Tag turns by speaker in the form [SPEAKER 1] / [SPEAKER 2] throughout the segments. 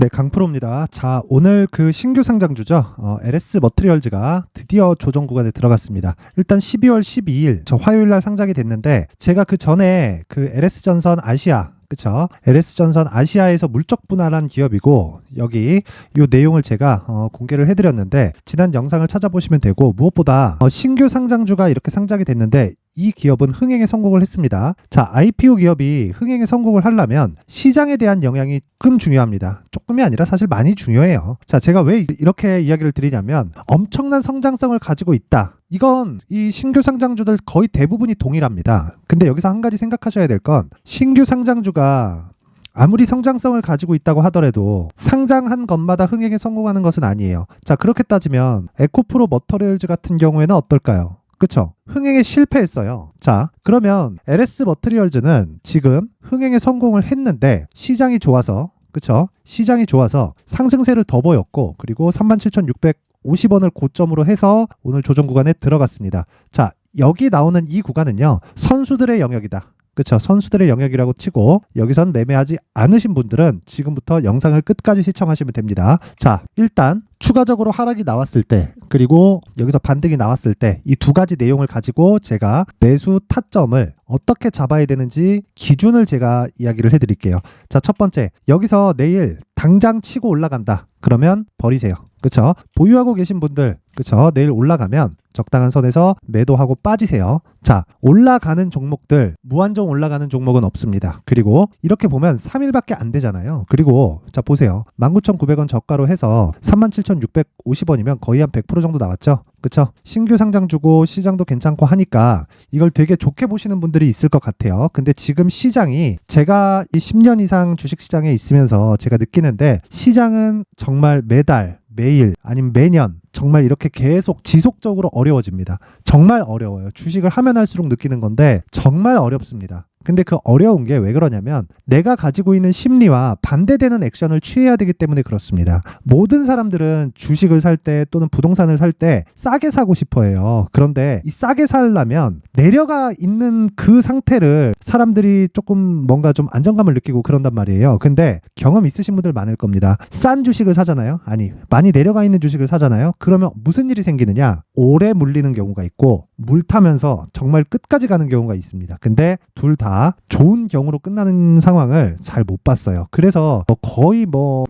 [SPEAKER 1] 네, 강프로입니다. 자, 오늘 그 신규 상장주죠. LS 머트리얼즈가 드디어 조정 구간에 들어갔습니다. 일단 12월 12일 저 화요일 날 상장이 됐는데 제가 그 전에 그 LS전선 아시아 그쵸? LS전선 아시아에서 물적 분할한 기업이고 여기 이 내용을 제가 공개를 해드렸는데 지난 영상을 찾아보시면 되고 무엇보다 신규 상장주가 이렇게 상장이 됐는데 이 기업은 흥행에 성공을 했습니다. 자, IPO 기업이 흥행에 성공을 하려면 시장에 대한 영향이 조금 중요합니다. 조금이 아니라 사실 많이 중요해요. 자, 제가 왜 이렇게 이야기를 드리냐면 엄청난 성장성을 가지고 있다. 이건 이 신규 상장주들 거의 대부분이 동일합니다. 근데 여기서 한 가지 생각하셔야 될 건 신규 상장주가 아무리 성장성을 가지고 있다고 하더라도 상장한 것마다 흥행에 성공하는 것은 아니에요. 자, 그렇게 따지면 에코프로 머터리얼즈 같은 경우에는 어떨까요? 그쵸? 흥행에 실패했어요. 자, 그러면 LS 머트리얼즈는 지금 흥행에 성공을 했는데 시장이 좋아서 그쵸? 시장이 좋아서 상승세를 더 보였고 그리고 37,650원을 고점으로 해서 오늘 조정 구간에 들어갔습니다. 자, 여기 나오는 이 구간은요. 선수들의 영역이다. 그쵸? 선수들의 영역이라고 치고 여기선 매매하지 않으신 분들은 지금부터 영상을 끝까지 시청하시면 됩니다. 자, 일단 추가적으로 하락이 나왔을 때 그리고 여기서 반등이 나왔을 때 이 두 가지 내용을 가지고 제가 매수 타점을 어떻게 잡아야 되는지 기준을 제가 이야기를 해드릴게요. 자, 첫 번째, 여기서 내일 당장 치고 올라간다. 그러면 버리세요. 그쵸? 보유하고 계신 분들, 그쵸? 내일 올라가면 적당한 선에서 매도하고 빠지세요. 자, 올라가는 종목들, 무한정 올라가는 종목은 없습니다. 그리고 이렇게 보면 3일밖에 안 되잖아요. 그리고 자, 보세요. 19,900원 저가로 해서 37,650원이면 거의 한 100% 정도 나왔죠? 그쵸? 신규 상장주고 시장도 괜찮고 하니까 이걸 되게 좋게 보시는 분들이 있을 것 같아요. 근데 지금 시장이 제가 이 10년 이상 주식시장에 있으면서 제가 느끼는데 시장은 정말 매달 매일 아니면 매년 정말 이렇게 계속 지속적으로 어려워집니다. 정말 어려워요. 주식을 하면 할수록 느끼는 건데 정말 어렵습니다. 근데 그 어려운 게 왜 그러냐면 내가 가지고 있는 심리와 반대되는 액션을 취해야 되기 때문에 그렇습니다. 모든 사람들은 주식을 살 때 또는 부동산을 살 때 싸게 사고 싶어 해요. 그런데 이 싸게 살려면 내려가 있는 그 상태를 사람들이 조금 뭔가 좀 안정감을 느끼고 그런단 말이에요. 근데 경험 있으신 분들 많을 겁니다. 싼 주식을 사잖아요. 아니, 많이 내려가 있는 주식을 사잖아요. 그러면 무슨 일이 생기느냐? 오래 물리는 경우가 있고 물 타면서 정말 끝까지 가는 경우가 있습니다. 근데 둘 다 좋은 경우로 끝나는 상황을 잘 못 봤어요. 그래서 거의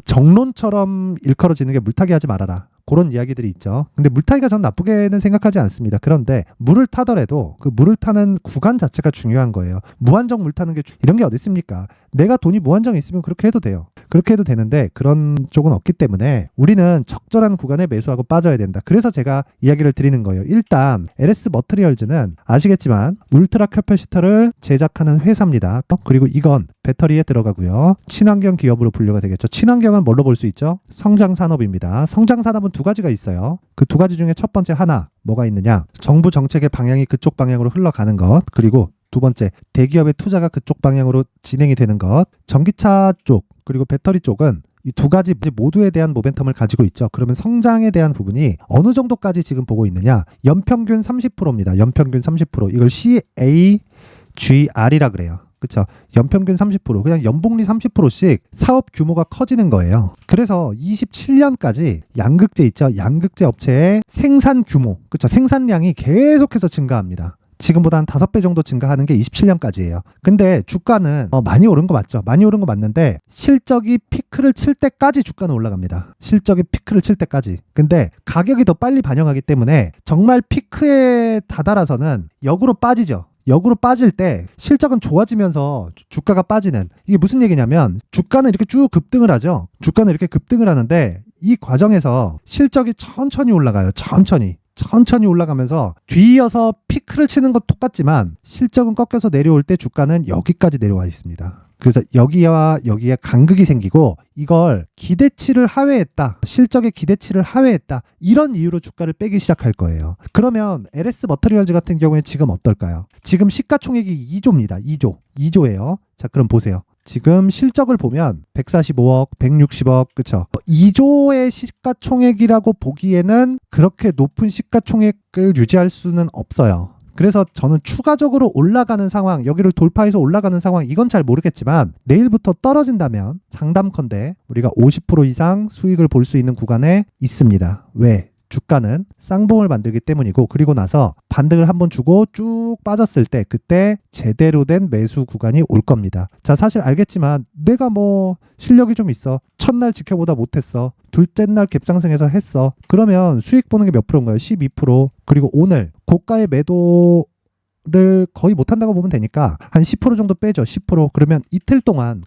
[SPEAKER 1] 정론처럼 일컬어지는 게 물타기 하지 말아라. 그런 이야기들이 있죠. 근데 물타기가 전 나쁘게는 생각하지 않습니다. 그런데 물을 타더라도 그 물을 타는 구간 자체가 중요한 거예요. 무한정 물 타는 게 이런 게 어디 있습니까? 내가 돈이 무한정 있으면 그렇게 해도 돼요. 그렇게 해도 되는데 그런 쪽은 없기 때문에 우리는 적절한 구간에 매수하고 빠져야 된다. 그래서 제가 이야기를 드리는 거예요. 일단 LS 머트리얼즈는 아시겠지만 울트라 캐퍼시터를 제작하는 회사입니다. 그리고 이건 배터리에 들어가고요. 친환경 기업으로 분류가 되겠죠. 친환경은 뭘로 볼 수 있죠? 성장 산업입니다. 성장 산업은 두 가지가 있어요. 그 두 가지 중에 첫 번째 하나 뭐가 있느냐? 정부 정책의 방향이 그쪽 방향으로 흘러가는 것. 그리고 두 번째, 대기업의 투자가 그쪽 방향으로 진행이 되는 것. 전기차 쪽 그리고 배터리 쪽은 이 두 가지 모두에 대한 모멘텀을 가지고 있죠. 그러면 성장에 대한 부분이 어느 정도까지 지금 보고 있느냐? 연평균 30%입니다. 연평균 30%. 이걸 CAGR이라 그래요. 그쵸? 연평균 30%, 그냥 연복리 30%씩 사업 규모가 커지는 거예요. 그래서 27년까지 양극재 있죠? 양극재 업체의 생산 규모, 그쵸? 생산량이 계속해서 증가합니다. 지금보다 한 5배 정도 증가하는 게 27년까지예요. 근데 주가는 많이 오른 거 맞죠? 많이 오른 거 맞는데 실적이 피크를 칠 때까지 주가는 올라갑니다. 실적이 피크를 칠 때까지. 근데 가격이 더 빨리 반영하기 때문에 정말 피크에 다다라서는 역으로 빠지죠. 역으로 빠질 때 실적은 좋아지면서 주가가 빠지는, 이게 무슨 얘기냐면 주가는 이렇게 쭉 급등을 하죠. 주가는 이렇게 급등을 하는데 이 과정에서 실적이 천천히 올라가요. 천천히 올라가면서 뒤이어서 피크를 치는 것 똑같지만 실적은 꺾여서 내려올 때 주가는 여기까지 내려와 있습니다. 그래서 여기와 여기에 간극이 생기고 이걸 기대치를 하회했다. 실적의 기대치를 하회했다. 이런 이유로 주가를 빼기 시작할 거예요. 그러면 LS 머터리얼즈 같은 경우에 지금 어떨까요? 지금 시가총액이 2조입니다. 2조예요. 자, 그럼 보세요. 지금 실적을 보면 145억, 160억, 그쵸? 2조의 시가총액이라고 보기에는 그렇게 높은 시가총액을 유지할 수는 없어요. 그래서 저는 추가적으로 올라가는 상황, 여기를 돌파해서 올라가는 상황, 이건 잘 모르겠지만 내일부터 떨어진다면 장담컨대 우리가 50% 이상 수익을 볼 수 있는 구간에 있습니다. 왜? 주가는 쌍봉을 만들기 때문이고, 그리고 나서 반등을 한번 주고 쭉 빠졌을 때 그때 제대로 된 매수 구간이 올 겁니다. 자, 사실 알겠지만 내가 뭐 실력이 좀 있어. 첫날 지켜보다 못했어. 둘째 날 갭상승해서 했어. 그러면 수익 보는 게 몇 프로인가요? 12%. 그리고 오늘 고가의 매도를 거의 못한다고 보면 되니까 한 10% 정도 빼죠. 10%. 그러면 이틀 동안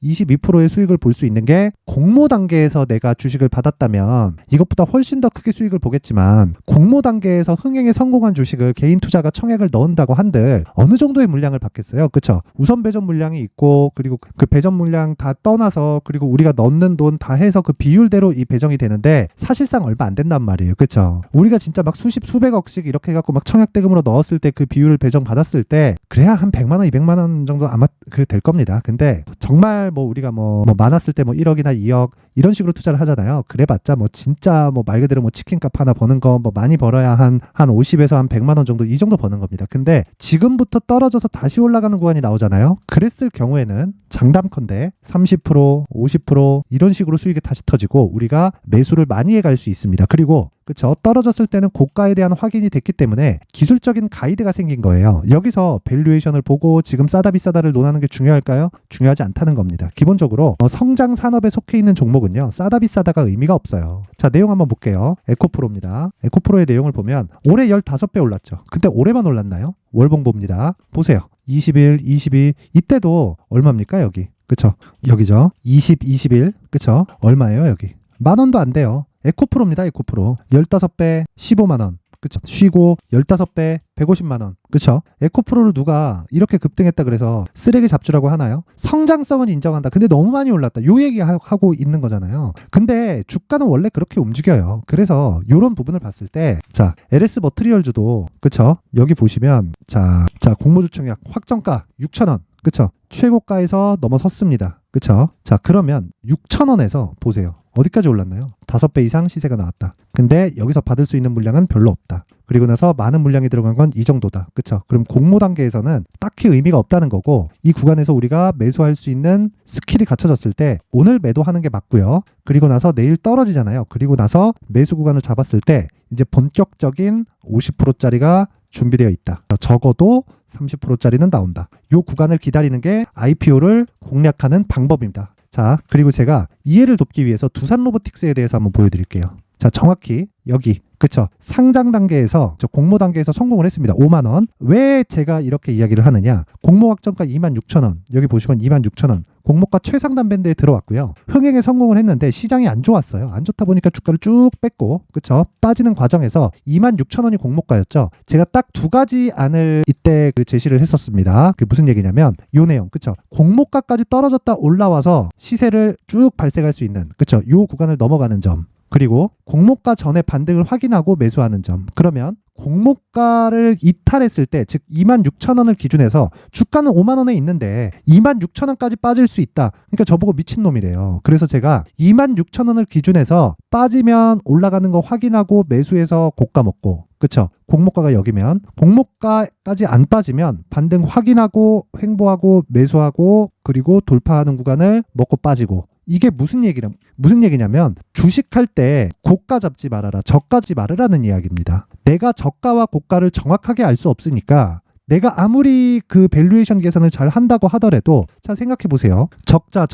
[SPEAKER 1] 22%의 수익을 볼 수 있는 게 공모 단계에서 내가 주식을 받았다면 이것보다 훨씬 더 크게 수익을 보겠지만, 공모 단계에서 흥행에 성공한 주식을 개인 투자가 청약을 넣은다고 한들 어느 정도의 물량을 받겠어요? 그쵸? 우선 배전 물량이 있고, 그리고 그 배전 물량 다 떠나서 그리고 우리가 넣는 돈 다 해서 그 비율대로 이 배정이 되는데 사실상 얼마 안 된단 말이에요. 그쵸? 우리가 진짜 막 수백억씩 이렇게 해갖고 막 청약대금으로 넣었을 때 그 비율을 배정 받았을 때 그래야 한 100만 원, 200만 원 정도 아마 그 될 겁니다. 근데 정말 뭐 우리가 뭐 많았을 때 뭐 1억이나 2억 이런 식으로 투자를 하잖아요. 그래봤자 뭐 진짜 뭐 말 그대로 뭐 치킨값 하나 버는 거 뭐 많이 벌어야 한 50에서 한 100만 원 정도, 이 정도 버는 겁니다. 근데 지금부터 떨어져서 다시 올라가는 구간이 나오잖아요. 그랬을 경우에는 장담컨대 30%, 50% 이런 식으로 수익이 다시 터지고 우리가 매수를 많이 해갈 수 있습니다. 그리고 그쵸, 떨어졌을 때는 고가에 대한 확인이 됐기 때문에 기술적인 가이드가 생긴 거예요. 여기서 밸류에이션을 보고 지금 싸다 비싸다를 논하는 게 중요할까요? 중요하지 않다는 겁니다. 기본적으로 성장 산업에 속해 있는 종목은요, 싸다 비싸다가 의미가 없어요. 자, 내용 한번 볼게요. 에코프로입니다. 에코프로의 내용을 보면 올해 15배 올랐죠. 근데 올해만 올랐나요? 월봉보입니다. 보세요. 21, 22 이때도 얼마입니까? 여기. 그쵸? 여기죠. 20, 21 그쵸? 얼마예요? 여기. 10,000원도 안 돼요. 에코프로입니다. 에코프로. 15배 15만 원. 그쵸? 쉬고 15배 150만 원. 그쵸? 에코프로를 누가 이렇게 급등했다 그래서 쓰레기 잡주라고 하나요? 성장성은 인정한다. 근데 너무 많이 올랐다. 요 얘기 하고 있는 거잖아요. 근데 주가는 원래 그렇게 움직여요. 그래서 요런 부분을 봤을 때, 자, LS 머트리얼즈도 그쵸? 여기 보시면 자, 공모주청약 확정가 6,000원. 그쵸? 최고가에서 넘어섰습니다. 그쵸? 자, 그러면 6,000원에서 보세요. 어디까지 올랐나요? 5배 이상 시세가 나왔다. 근데 여기서 받을 수 있는 물량은 별로 없다. 그리고 나서 많은 물량이 들어간 건 이 정도다. 그쵸? 그럼 공모 단계에서는 딱히 의미가 없다는 거고, 이 구간에서 우리가 매수할 수 있는 스킬이 갖춰졌을 때 오늘 매도하는 게 맞고요. 그리고 나서 내일 떨어지잖아요. 그리고 나서 매수 구간을 잡았을 때 이제 본격적인 50%짜리가 준비되어 있다. 적어도 30%짜리는 나온다. 이 구간을 기다리는 게 IPO를 공략하는 방법입니다. 자, 그리고 제가 이해를 돕기 위해서 두산 로보틱스에 대해서 한번 보여드릴게요. 자, 정확히 여기 그쵸, 상장 단계에서 공모 단계에서 성공을 했습니다. 5만 원. 왜 제가 이렇게 이야기를 하느냐? 공모 확정가 26,000원. 여기 보시면 26,000원. 공모가 최상단 밴드에 들어왔고요. 흥행에 성공을 했는데 시장이 안 좋았어요. 안 좋다 보니까 주가를 쭉 뺐고, 그쵸? 빠지는 과정에서 26,000원이 공모가였죠. 제가 딱 두 가지 안을 이때 그 제시를 했었습니다. 그게 무슨 얘기냐면 요 내용, 그쵸? 공모가까지 떨어졌다 올라와서 시세를 쭉 발생할 수 있는, 그쵸? 요 구간을 넘어가는 점. 그리고 공모가 전에 반등을 확인하고 매수하는 점. 그러면 공모가를 이탈했을 때, 즉 26,000원을 기준해서 주가는 5만 원에 있는데 26,000원까지 빠질 수 있다. 그러니까 저보고 미친놈이래요. 그래서 제가 26,000원을 기준해서 빠지면 올라가는 거 확인하고 매수해서 고가 먹고, 그쵸? 공모가가 여기면 공모가까지 안 빠지면 반등 확인하고 횡보하고 매수하고 그리고 돌파하는 구간을 먹고 빠지고. 이게 무슨 얘기냐면 주식할 때 고가 잡지 말아라, 저가 잡지 말으라는 이야기입니다. 내가 저가와 고가를 정확하게 알 수 없으니까 내가 아무리 그 밸류에이션 계산을 잘 한다고 하더라도, 자, 생각해 보세요. 적자.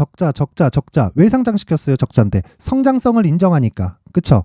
[SPEAKER 1] 왜 상장시켰어요? 적자인데 성장성을 인정하니까. 그쵸?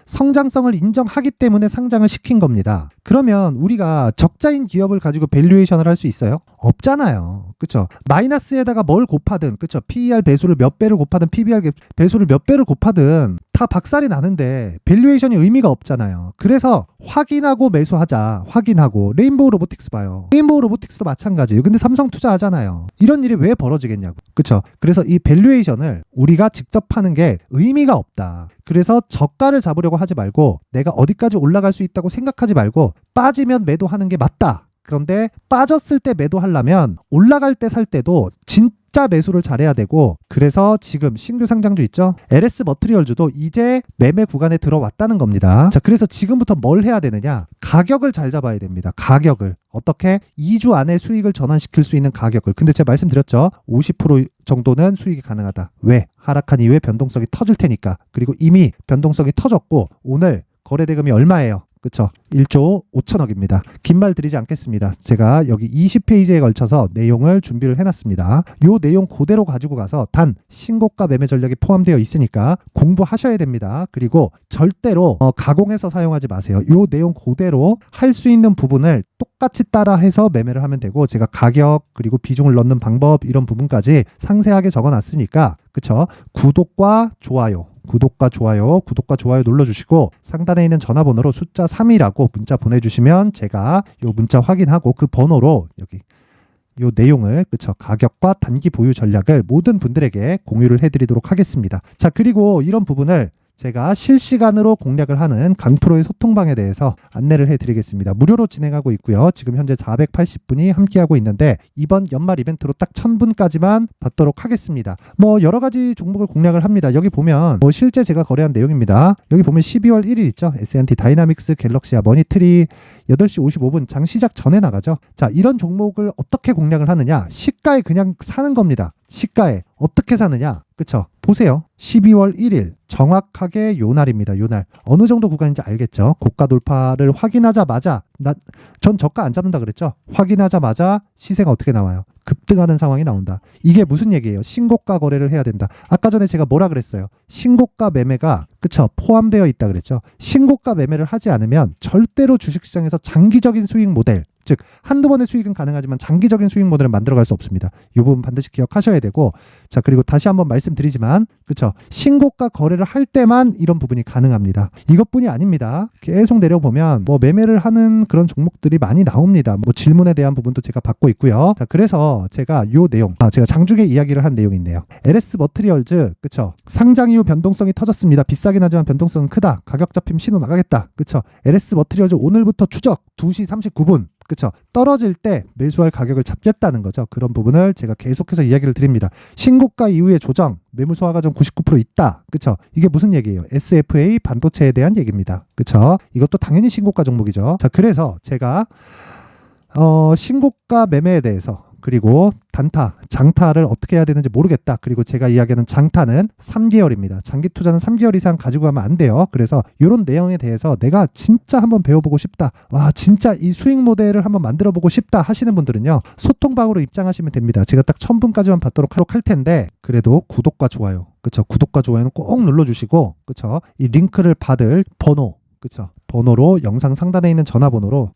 [SPEAKER 1] 성장성을 인정하기 때문에 상장을 시킨 겁니다. 그러면 우리가 적자인 기업을 가지고 밸류에이션을 할 수 있어요? 없잖아요. 그쵸? 마이너스에다가 뭘 곱하든, 그쵸? PER 배수를 몇 배를 곱하든 PBR 배수를 몇 배를 곱하든 다 박살이 나는데 밸류에이션이 의미가 없잖아요. 그래서 확인하고 매수하자. 확인하고. 레인보우 로보틱스 봐요. 레인보우 로보틱스도 마찬가지예요. 근데 삼성 투자하잖아요. 이런 일이 왜 벌어지겠냐고. 그쵸? 그래서 이 밸류에이션을 우리가 직접 하는 게 의미가 없다. 그래서 저가를 잡으려고 하지 말고 내가 어디까지 올라갈 수 있다고 생각하지 말고 빠지면 매도하는 게 맞다. 그런데 빠졌을 때 매도하려면 올라갈 때 살 때도 진짜 숫자 매수를 잘해야 되고, 그래서 지금 신규 상장주 있죠? LS 머트리얼즈도 이제 매매 구간에 들어왔다는 겁니다. 자, 그래서 지금부터 뭘 해야 되느냐? 가격을 잘 잡아야 됩니다. 가격을. 어떻게? 2주 안에 수익을 전환시킬 수 있는 가격을. 근데 제가 말씀드렸죠? 50% 정도는 수익이 가능하다. 왜? 하락한 이후에 변동성이 터질 테니까. 그리고 이미 변동성이 터졌고 오늘 거래 대금이 얼마예요? 그쵸? 1조 5천억입니다. 긴 말 드리지 않겠습니다. 제가 여기 20페이지에 걸쳐서 내용을 준비를 해놨습니다. 요 내용 그대로 가지고 가서 단 신고가 매매 전략이 포함되어 있으니까 공부하셔야 됩니다. 그리고 절대로 가공해서 사용하지 마세요. 요 내용 그대로 할 수 있는 부분을 똑같이 따라해서 매매를 하면 되고, 제가 가격 그리고 비중을 넣는 방법 이런 부분까지 상세하게 적어놨으니까, 그쵸? 구독과 좋아요 눌러주시고 상단에 있는 전화번호로 숫자 3이라고 문자 보내주시면 제가 요 문자 확인하고 그 번호로 여기 요 내용을, 그쵸, 가격과 단기 보유 전략을 모든 분들에게 공유를 해드리도록 하겠습니다. 자, 그리고 이런 부분을 제가 실시간으로 공략을 하는 강프로의 소통방에 대해서 안내를 해드리겠습니다. 무료로 진행하고 있고요. 지금 현재 480분이 함께하고 있는데 이번 연말 이벤트로 딱 1000분까지만 받도록 하겠습니다. 뭐 여러 가지 종목을 공략을 합니다. 여기 보면 뭐 실제 제가 거래한 내용입니다. 여기 보면 12월 1일 있죠. S&T 다이나믹스, 갤럭시아, 머니트리 8시 55분 장 시작 전에 나가죠. 자, 이런 종목을 어떻게 공략을 하느냐? 시가에 그냥 사는 겁니다. 시가에 어떻게 사느냐? 그쵸? 보세요. 12월 1일 정확하게 요 날입니다. 요 날. 어느 정도 구간인지 알겠죠? 고가 돌파를 확인하자마자 전 저가 안 잡는다 그랬죠? 확인하자마자 시세가 어떻게 나와요? 급등하는 상황이 나온다. 이게 무슨 얘기예요? 신고가 거래를 해야 된다. 아까 전에 제가 뭐라 그랬어요? 신고가 매매가, 그쵸, 포함되어 있다 그랬죠? 신고가 매매를 하지 않으면 절대로 주식시장에서 장기적인 수익 모델, 즉 한두 번의 수익은 가능하지만 장기적인 수익 모델을 만들어갈 수 없습니다. 이 부분 반드시 기억하셔야 되고, 자, 그리고 다시 한번 말씀드리지만, 그쵸, 신고가 거래를 할 때만 이런 부분이 가능합니다. 이것뿐이 아닙니다. 계속 내려보면 뭐 매매를 하는 그런 종목들이 많이 나옵니다. 뭐 질문에 대한 부분도 제가 받고 있고요. 자, 그래서 제가 요 내용, 제가 장중에 이야기를 한 내용이 있네요. LS 머트리얼즈, 그쵸, 상장 이후 변동성이 터졌습니다. 비싸긴 하지만 변동성은 크다. 가격 잡힘 신호 나가겠다. 그쵸, LS 머트리얼즈 오늘부터 추적 2시 39분, 그쵸, 떨어질 때 매수할 가격을 잡겠다는 거죠. 그런 부분을 제가 계속해서 이야기를 드립니다. 신고가 이후에 조정, 매물 소화 과정 99% 있다. 그쵸, 이게 무슨 얘기예요? SFA 반도체에 대한 얘기입니다. 그쵸, 이것도 당연히 신고가 종목이죠. 자, 그래서 제가 신고가 매매에 대해서, 그리고 단타, 장타를 어떻게 해야 되는지 모르겠다. 그리고 제가 이야기하는 장타는 3개월입니다. 장기 투자는 3개월 이상 가지고 가면 안 돼요. 그래서 이런 내용에 대해서 내가 진짜 한번 배워보고 싶다. 와, 진짜 이 수익 모델을 한번 만들어보고 싶다 하시는 분들은요, 소통방으로 입장하시면 됩니다. 제가 딱 1000분까지만 받도록 할 텐데, 그래도 구독과 좋아요, 그쵸, 구독과 좋아요는 꼭 눌러주시고, 그쵸, 이 링크를 받을 번호, 그쵸, 번호로 영상 상단에 있는 전화번호로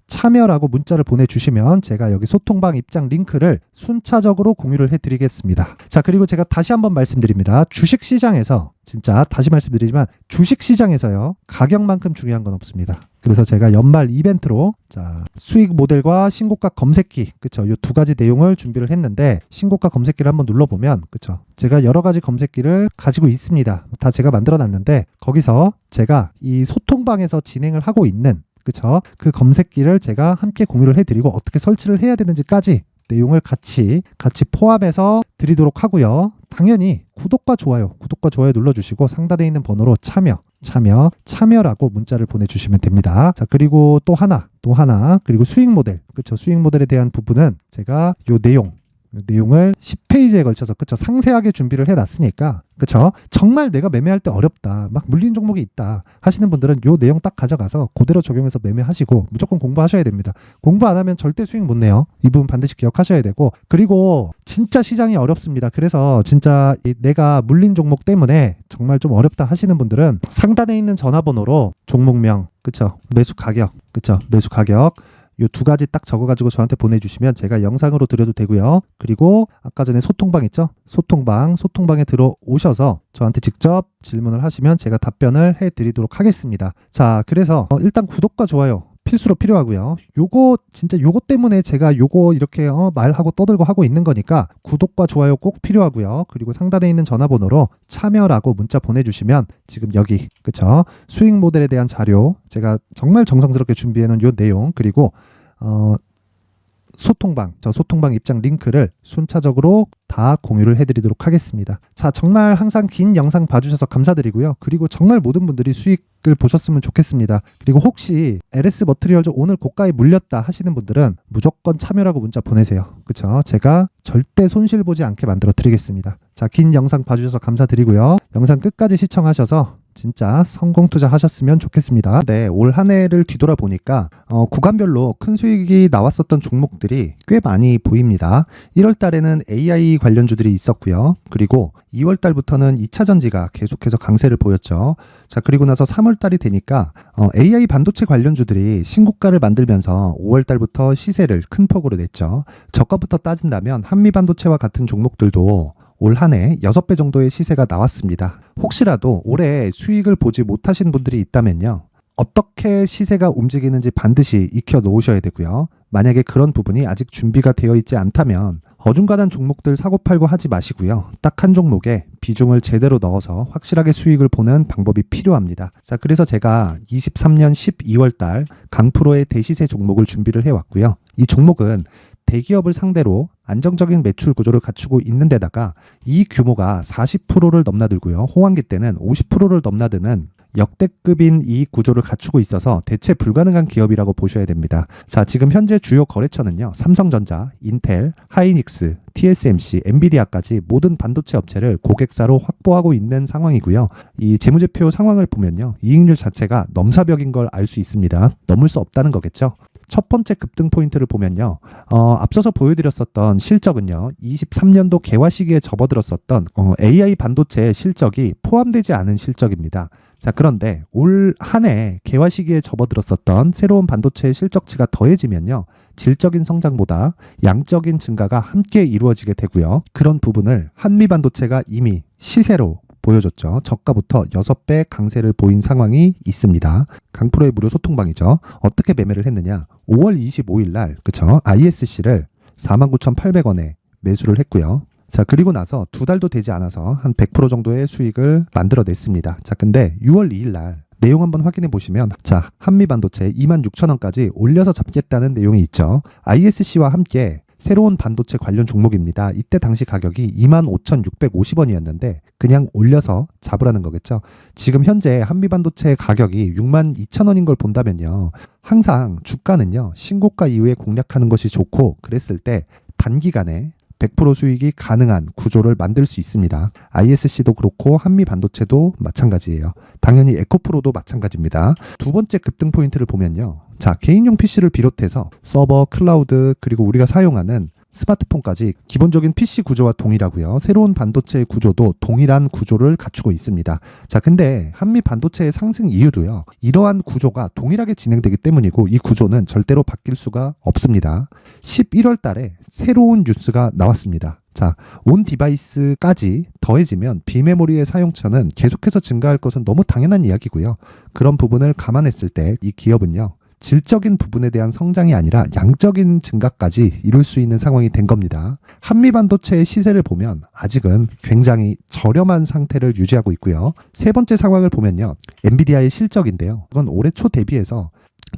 [SPEAKER 1] 참여라고 문자를 보내주시면 제가 여기 소통방 입장 링크를 순차적으로 공유를 해드리겠습니다. 자, 그리고 제가 다시 한번 말씀드립니다. 주식시장에서, 진짜 다시 말씀드리지만 주식시장에서요, 가격만큼 중요한 건 없습니다. 그래서 제가 연말 이벤트로, 자, 수익 모델과 신고가 검색기, 그쵸, 요 두 가지 내용을 준비를 했는데, 신고가 검색기를 한번 눌러보면, 그쵸, 제가 여러 가지 검색기를 가지고 있습니다. 다 제가 만들어 놨는데, 거기서 제가 이 소통방에서 진행을 하고 있는, 그쵸, 그 검색기를 제가 함께 공유를 해드리고 어떻게 설치를 해야 되는지까지 내용을 같이 포함해서 드리도록 하고요. 당연히 구독과 좋아요 눌러주시고 상단에 있는 번호로 참여라고 문자를 보내주시면 됩니다. 자, 그리고 또 하나, 그리고 수익 모델, 그쵸, 수익 모델에 대한 부분은 제가 요 내용을 10페이지에 걸쳐서, 그쵸, 상세하게 준비를 해놨으니까, 그쵸, 정말 내가 매매할 때 어렵다, 막 물린 종목이 있다 하시는 분들은 요 내용 딱 가져가서 그대로 적용해서 매매하시고 무조건 공부하셔야 됩니다. 공부 안 하면 절대 수익 못 내요. 이 부분 반드시 기억하셔야 되고, 그리고 진짜 시장이 어렵습니다. 그래서 진짜 내가 물린 종목 때문에 정말 좀 어렵다 하시는 분들은 상단에 있는 전화번호로 종목명, 그쵸, 매수 가격, 그쵸, 매수 가격 요 두 가지 딱 적어가지고 저한테 보내주시면 제가 영상으로 드려도 되고요. 그리고 아까 전에 소통방 있죠? 소통방에 들어오셔서 저한테 직접 질문을 하시면 제가 답변을 해드리도록 하겠습니다. 자, 그래서 일단 구독과 좋아요 필수로 필요하고요. 요거 때문에 제가 요거 이렇게 말하고 떠들고 하고 있는 거니까 구독과 좋아요 꼭 필요하고요. 그리고 상단에 있는 전화번호로 참여라고 문자 보내주시면 지금 여기, 그쵸, 수익 모델에 대한 자료, 제가 정말 정성스럽게 준비해 놓은 요 내용, 그리고 소통방, 저 소통방 입장 링크를 순차적으로 다 공유를 해드리도록 하겠습니다. 자, 정말 항상 긴 영상 봐주셔서 감사드리고요. 그리고 정말 모든 분들이 수익을 보셨으면 좋겠습니다. 그리고 혹시 LS 머트리얼즈 오늘 고가에 물렸다 하시는 분들은 무조건 참여라고 문자 보내세요. 그쵸? 제가 절대 손실 보지 않게 만들어 드리겠습니다. 자, 긴 영상 봐주셔서 감사드리고요. 영상 끝까지 시청하셔서 진짜 성공 투자하셨으면 좋겠습니다. 네, 올 한 해를 뒤돌아보니까 구간별로 큰 수익이 나왔었던 종목들이 꽤 많이 보입니다. 1월 달에는 AI 관련주들이 있었고요. 그리고 2월 달부터는 2차 전지가 계속해서 강세를 보였죠. 자, 그리고 나서 3월 달이 되니까 AI 반도체 관련주들이 신고가를 만들면서 5월 달부터 시세를 큰 폭으로 냈죠. 저가부터 따진다면 한미 반도체와 같은 종목들도 올 한 해 6배 정도의 시세가 나왔습니다. 혹시라도 올해 수익을 보지 못하신 분들이 있다면요. 어떻게 시세가 움직이는지 반드시 익혀 놓으셔야 되고요. 만약에 그런 부분이 아직 준비가 되어 있지 않다면 어중간한 종목들 사고팔고 하지 마시고요. 딱 한 종목에 비중을 제대로 넣어서 확실하게 수익을 보는 방법이 필요합니다. 자, 그래서 제가 23년 12월 달 강프로의 대시세 종목을 준비를 해왔고요. 이 종목은 대기업을 상대로 안정적인 매출 구조를 갖추고 있는 데다가 이 규모가 40%를 넘나들고요. 호황기 때는 50%를 넘나드는 역대급인 이익 구조를 갖추고 있어서 대체 불가능한 기업이라고 보셔야 됩니다. 자, 지금 현재 주요 거래처는요. 삼성전자, 인텔, 하이닉스, TSMC, 엔비디아까지 모든 반도체 업체를 고객사로 확보하고 있는 상황이고요. 이 재무제표 상황을 보면요. 이익률 자체가 넘사벽인 걸 알 수 있습니다. 넘을 수 없다는 거겠죠. 첫 번째 급등 포인트를 보면요. 앞서서 보여드렸었던 실적은요. 23년도 개화 시기에 접어들었었던 AI 반도체의 실적이 포함되지 않은 실적입니다. 자, 그런데 올 한 해 개화 시기에 접어들었었던 새로운 반도체의 실적치가 더해지면요. 질적인 성장보다 양적인 증가가 함께 이루어지게 되고요. 그런 부분을 한미 반도체가 이미 시세로 보여줬죠. 저가부터 6배 강세를 보인 상황이 있습니다. 강프로의 무료 소통방이죠. 어떻게 매매를 했느냐. 5월 25일 날 그쵸? ISC를 49,800원에 매수를 했고요. 자, 그리고 나서 2달도 되지 않아서 한 100% 정도의 수익을 만들어냈습니다. 자, 근데 6월 2일 날 내용 한번 확인해 보시면 자, 한미반도체 26,000원까지 올려서 잡겠다는 내용이 있죠. ISC와 함께 새로운 반도체 관련 종목입니다. 이때 당시 가격이 25,650원이었는데 그냥 올려서 잡으라는 거겠죠. 지금 현재 한미반도체 가격이 62,000원인 걸 본다면요. 항상 주가는요. 신고가 이후에 공략하는 것이 좋고 그랬을 때 단기간에 100% 수익이 가능한 구조를 만들 수 있습니다. ISC도 그렇고 한미반도체도 마찬가지예요. 당연히 에코프로도 마찬가지입니다. 두 번째 급등 포인트를 보면요. 자, 개인용 PC를 비롯해서 서버, 클라우드, 그리고 우리가 사용하는 스마트폰까지 기본적인 PC 구조와 동일하고요. 새로운 반도체의 구조도 동일한 구조를 갖추고 있습니다. 자, 근데 한미 반도체의 상승 이유도요. 이러한 구조가 동일하게 진행되기 때문이고 이 구조는 절대로 바뀔 수가 없습니다. 11월 달에 새로운 뉴스가 나왔습니다. 자, 온 디바이스까지 더해지면 비메모리의 사용처는 계속해서 증가할 것은 너무 당연한 이야기고요. 그런 부분을 감안했을 때 이 기업은요. 질적인 부분에 대한 성장이 아니라 양적인 증가까지 이룰 수 있는 상황이 된 겁니다. 한미반도체의 시세를 보면 아직은 굉장히 저렴한 상태를 유지하고 있고요. 세 번째 상황을 보면요. 엔비디아의 실적인데요. 이건 올해 초 대비해서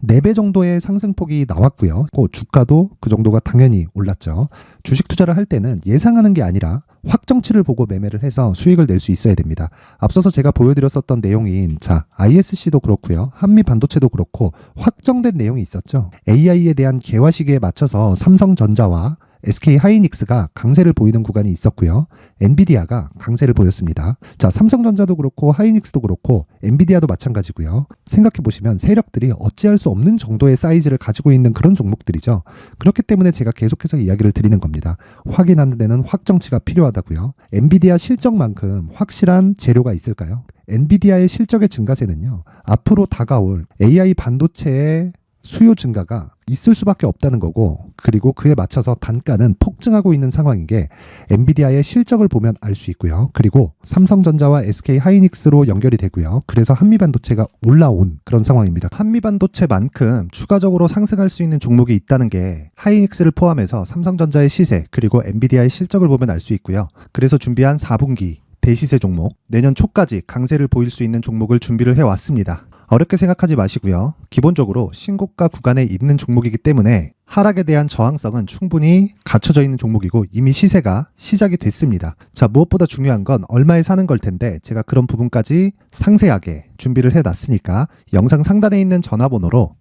[SPEAKER 1] 4배 정도의 상승폭이 나왔고요. 주가도 그 정도가 당연히 올랐죠. 주식 투자를 할 때는 예상하는 게 아니라 확정치를 보고 매매를 해서 수익을 낼 수 있어야 됩니다. 앞서서 제가 보여드렸었던 내용인 자, ISC도 그렇고요. 한미 반도체도 그렇고 확정된 내용이 있었죠. AI에 대한 개화 시기에 맞춰서 삼성전자와 SK 하이닉스가 강세를 보이는 구간이 있었고요. 엔비디아가 강세를 보였습니다. 자, 삼성전자도 그렇고 하이닉스도 그렇고 엔비디아도 마찬가지고요. 생각해 보시면 세력들이 어찌할 수 없는 정도의 사이즈를 가지고 있는 그런 종목들이죠. 그렇기 때문에 제가 계속해서 이야기를 드리는 겁니다. 확인하는 데는 확정치가 필요하다고요. 엔비디아 실적만큼 확실한 재료가 있을까요? 엔비디아의 실적의 증가세는요. 앞으로 다가올 AI 반도체의 수요 증가가 있을 수밖에 없다는 거고 그리고 그에 맞춰서 단가는 폭증하고 있는 상황인 게 엔비디아의 실적을 보면 알 수 있고요. 그리고 삼성전자와 SK 하이닉스로 연결이 되고요. 그래서 한미반도체가 올라온 그런 상황입니다. 한미반도체만큼 추가적으로 상승할 수 있는 종목이 있다는 게 하이닉스를 포함해서 삼성전자의 시세 그리고 엔비디아의 실적을 보면 알 수 있고요. 그래서 준비한 4분기 대시세 종목 내년 초까지 강세를 보일 수 있는 종목을 준비를 해왔습니다. 어렵게 생각하지 마시고요. 기본적으로 신고가 구간에 있는 종목이기 때문에 하락에 대한 저항성은 충분히 갖춰져 있는 종목이고 이미 시세가 시작이 됐습니다. 자, 무엇보다 중요한 건 얼마에 사는 걸 텐데 제가 그런 부분까지 상세하게 준비를 해놨으니까 영상 상단에 있는 전화번호로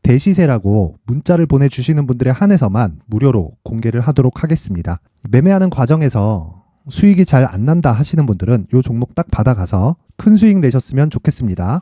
[SPEAKER 1] 대시세라고 문자를 보내주시는 분들에 한해서만 무료로 공개를 하도록 하겠습니다. 매매하는 과정에서 수익이 잘 안 난다 하시는 분들은 이 종목 딱 받아가서 큰 수익 내셨으면 좋겠습니다.